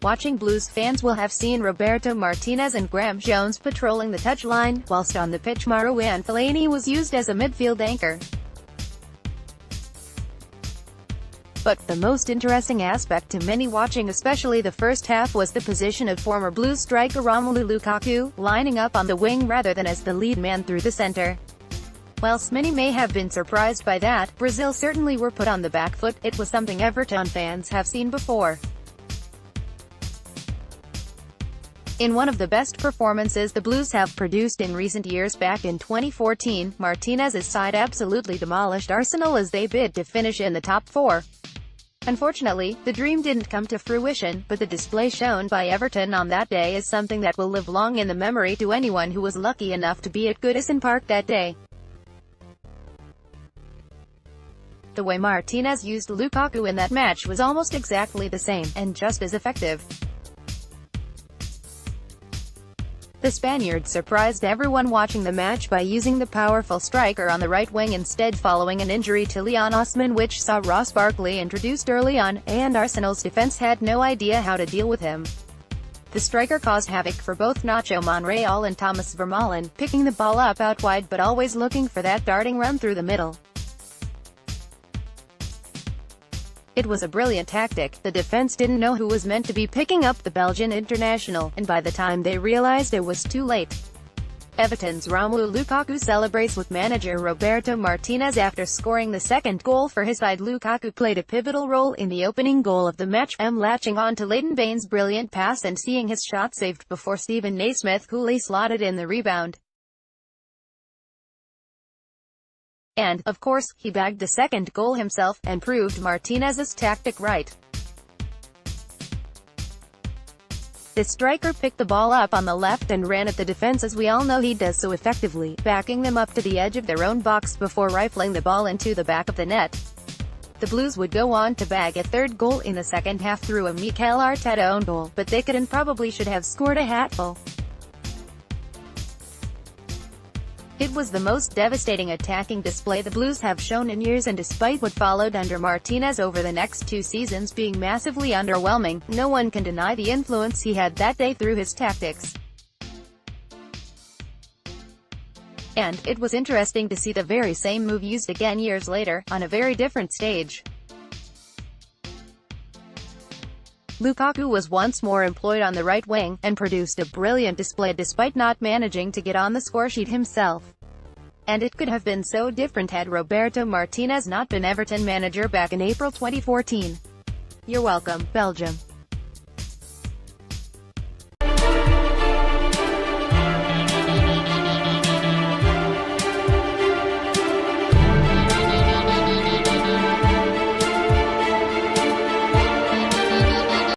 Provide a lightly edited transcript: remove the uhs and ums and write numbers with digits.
Watching Blues fans will have seen Roberto Martinez and Graham Jones patrolling the touchline, whilst on the pitch Marouane Fellaini was used as a midfield anchor. But the most interesting aspect to many watching especially the first half was the position of former Blues striker Romelu Lukaku, lining up on the wing rather than as the lead man through the center. Whilst many may have been surprised by that, Brazil certainly were put on the back foot. It was something Everton fans have seen before. In one of the best performances the Blues have produced in recent years back in 2014, Martinez's side absolutely demolished Arsenal as they bid to finish in the top four. Unfortunately, the dream didn't come to fruition, but the display shown by Everton on that day is something that will live long in the memory to anyone who was lucky enough to be at Goodison Park that day. The way Martinez used Lukaku in that match was almost exactly the same, and just as effective. The Spaniard surprised everyone watching the match by using the powerful striker on the right wing instead following an injury to Leon Osman which saw Ross Barkley introduced early on, and Arsenal's defence had no idea how to deal with him. The striker caused havoc for both Nacho Monreal and Thomas Vermaelen, picking the ball up out wide but always looking for that darting run through the middle. It was a brilliant tactic. The defense didn't know who was meant to be picking up the Belgian international, and by the time they realized it was too late. Everton's Romelu Lukaku celebrates with manager Roberto Martinez after scoring the second goal for his side. Lukaku played a pivotal role in the opening goal of the match, latching on to Leighton Baines' brilliant pass and seeing his shot saved before Stephen Naismith coolly slotted in the rebound. And, of course, he bagged the second goal himself, and proved Martinez's tactic right. The striker picked the ball up on the left and ran at the defense as we all know he does so effectively, backing them up to the edge of their own box before rifling the ball into the back of the net. The Blues would go on to bag a third goal in the second half through a Mikel Arteta own goal, but they could and probably should have scored a hatful. It was the most devastating attacking display the Blues have shown in years, and despite what followed under Martinez over the next 2 seasons being massively underwhelming, no one can deny the influence he had that day through his tactics. And it was interesting to see the very same move used again years later, on a very different stage. Lukaku was once more employed on the right wing, and produced a brilliant display despite not managing to get on the scoresheet himself. And it could have been so different had Roberto Martinez not been Everton manager back in April 2014. You're welcome, Belgium.